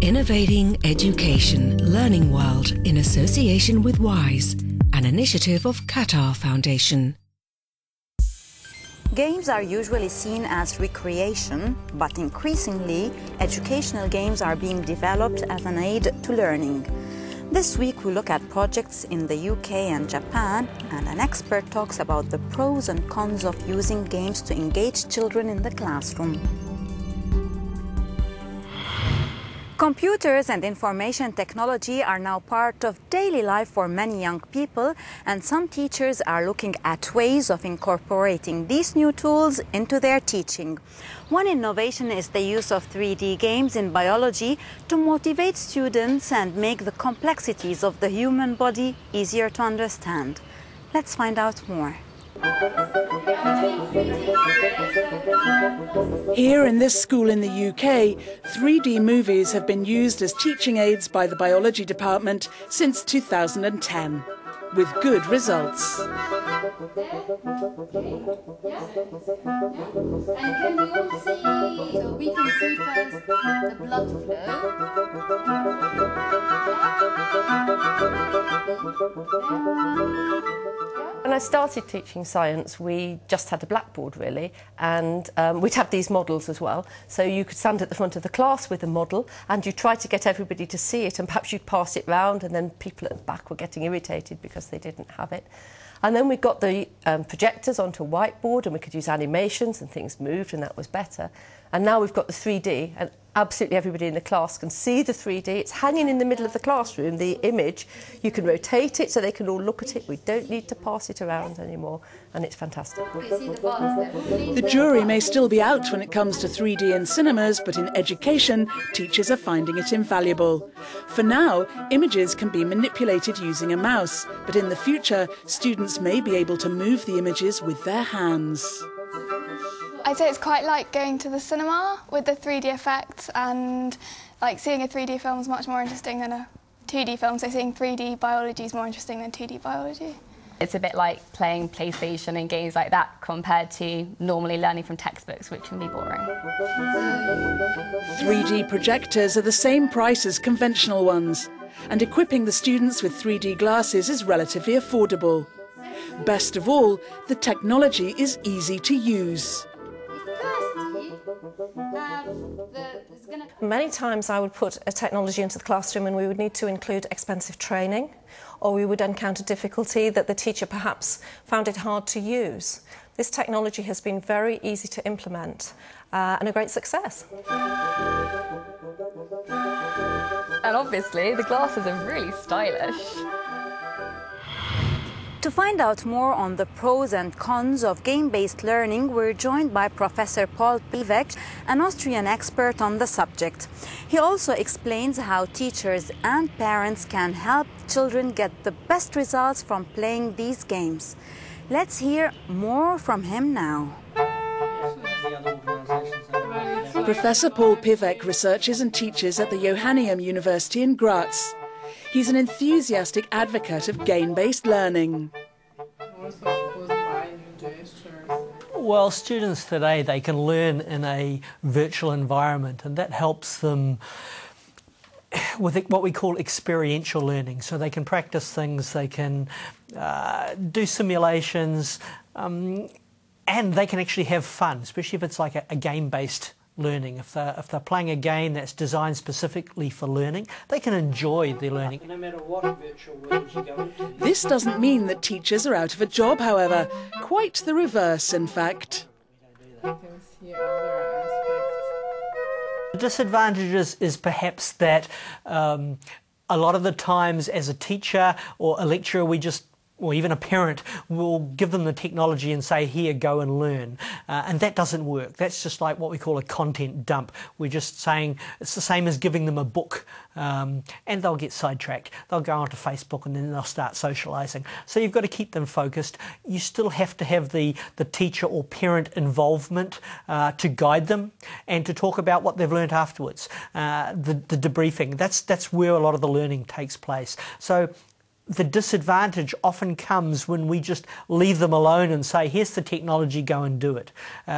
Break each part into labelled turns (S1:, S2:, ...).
S1: Innovating Education Learning World in association with WISE, an initiative of Qatar Foundation.
S2: Games are usually seen as recreation, but increasingly, educational games are being developed as an aid to learning. This week we look at projects in the UK and Japan, and an expert talks about the pros and cons of using games to engage children in the classroom. Computers and information technology are now part of daily life for many young people, and some teachers are looking at ways of incorporating these new tools into their teaching. One innovation is the use of 3D games in biology to motivate students and make the complexities of the human body easier to understand. Let's find out more.
S3: Here in this school in the UK, 3D movies have been used as teaching aids by the biology department since 2010, with good results.
S4: And can we all see, we can see first the blood flow.
S5: When I started teaching science, we just had a blackboard really, and we'd have these models as well. So you could stand at the front of the class with a model and you try to get everybody to see it, and perhaps you'd pass it round, and then people at the back were getting irritated because they didn't have it. And then we got the projectors onto a whiteboard, and we could use animations and things moved, and that was better. And now we've got the 3D, and absolutely everybody in the class can see the 3D. It's hanging in the middle of the classroom, the image. You can rotate it so they can all look at it. We don't need to pass it around anymore, and it's fantastic.
S3: The jury may still be out when it comes to 3D in cinemas, but in education, teachers are finding it invaluable. For now, images can be manipulated using a mouse, but in the future, students may be able to move the images with their hands.
S6: I'd say it's quite like going to the cinema with the 3D effects, and like seeing a 3D film is much more interesting than a 2D film, so seeing 3D biology is more interesting than 2D biology.
S7: It's a bit like playing PlayStation and games like that compared to normally learning from textbooks, which can be boring.
S3: 3D projectors are the same price as conventional ones, and equipping the students with 3D glasses is relatively affordable. Best of all, the technology is easy to use.
S5: Many times I would put a technology into the classroom and we would need to include expensive training, or we would encounter difficulty that the teacher perhaps found it hard to use. This technology has been very easy to implement and a great success.
S7: And obviously the glasses are really stylish.
S2: To find out more on the pros and cons of game-based learning, we're joined by Professor Paul Pivec, an Austrian expert on the subject. He also explains how teachers and parents can help children get the best results from playing these games. Let's hear more from him now.
S3: Professor Paul Pivec researches and teaches at the Johanneum University in Graz. He's an enthusiastic advocate of game-based learning.
S8: Well, students today, they can learn in a virtual environment, and that helps them with what we call experiential learning. So they can practice things, they can do simulations, and they can actually have fun, especially if it's like a game-based learning. If they're playing a game that's designed specifically for learning, they can enjoy the learning. No matter what virtual world you go into.
S3: This doesn't mean that teachers are out of a job, however. Quite the reverse, in fact.
S8: The disadvantage is perhaps that a lot of the times as a teacher or a lecturer, or even a parent will give them the technology and say, here, go and learn. And that doesn't work. That's just like what we call a content dump. We're just saying it's the same as giving them a book, and they'll get sidetracked. They'll go onto Facebook and then they'll start socialising. So you've got to keep them focused. You still have to have the teacher or parent involvement to guide them and to talk about what they've learned afterwards. The debriefing, that's where a lot of the learning takes place. So the disadvantage often comes when we just leave them alone and say, here's the technology, go and do it.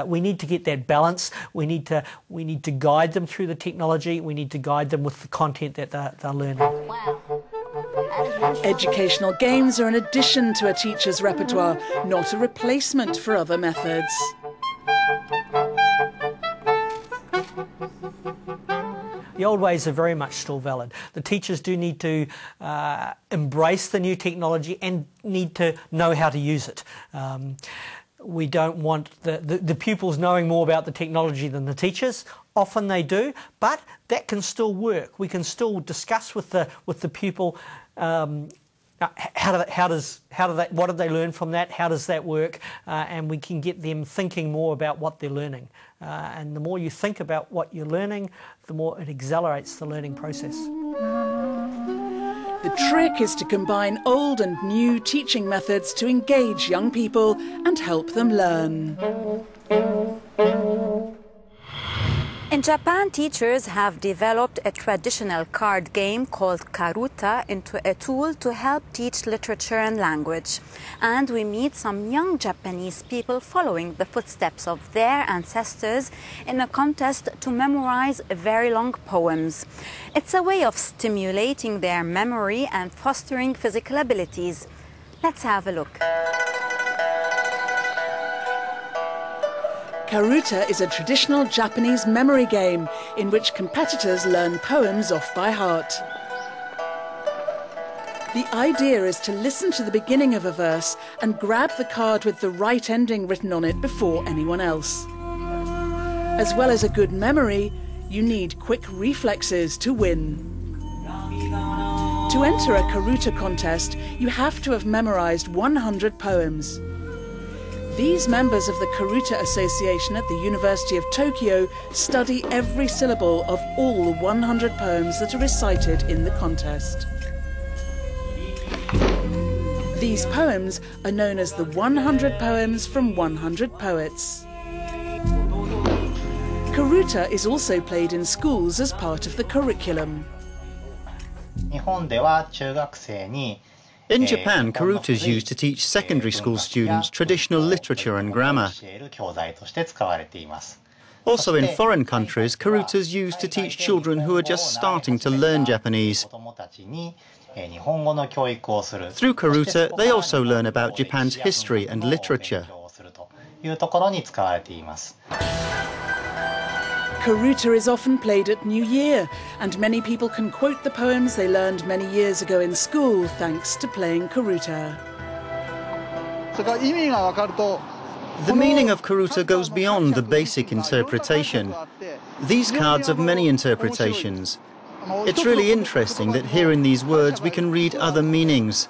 S8: We need to get that balance. We need to guide them through the technology. We need to guide them with the content that they're learning.
S3: Educational games are an addition to a teacher's repertoire, not a replacement for other methods.
S8: The old ways are very much still valid. The teachers do need to embrace the new technology and need to know how to use it. We don't want the pupils knowing more about the technology than the teachers. Often they do, but that can still work. We can still discuss with the pupil what did they learn from that? How does that work? And we can get them thinking more about what they're learning. And the more you think about what you're learning, the more it accelerates the learning process.
S3: The trick is to combine old and new teaching methods to engage young people and help them learn.
S2: In Japan, teachers have developed a traditional card game called karuta into a tool to help teach literature and language. And we meet some young Japanese people following the footsteps of their ancestors in a contest to memorize very long poems. It's a way of stimulating their memory and fostering physical abilities. Let's have a look.
S3: Karuta is a traditional Japanese memory game in which competitors learn poems off by heart. The idea is to listen to the beginning of a verse and grab the card with the right ending written on it before anyone else. As well as a good memory, you need quick reflexes to win. To enter a Karuta contest, you have to have memorized 100 poems. These members of the Karuta Association at the University of Tokyo study every syllable of all 100 poems that are recited in the contest. These poems are known as the 100 poems from 100 poets. Karuta is also played in schools as part of the curriculum.
S9: In Japan, karuta is used to teach secondary school students traditional literature and grammar. Also in foreign countries, karuta is used to teach children who are just starting to learn Japanese. Through karuta, they also learn about Japan's history and literature.
S3: Karuta is often played at New Year, and many people can quote the poems they learned many years ago in school thanks to playing karuta.
S9: The meaning of karuta goes beyond the basic interpretation. These cards have many interpretations. It's really interesting that here in these words we can read other meanings.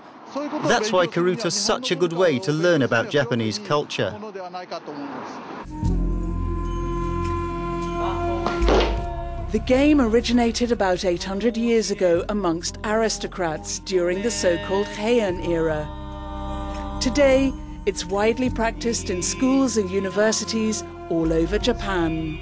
S9: That's why karuta is such a good way to learn about Japanese culture.
S3: The game originated about 800 years ago amongst aristocrats during the so-called Heian era. Today, it's widely practiced in schools and universities all over Japan.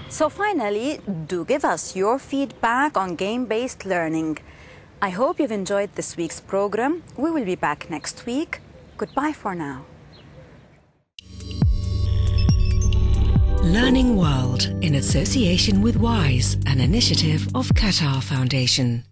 S2: So finally, do give us your feedback on game-based learning. I hope you've enjoyed this week's program. We will be back next week. Goodbye for now.
S1: Learning World in association with WISE, an initiative of Qatar Foundation.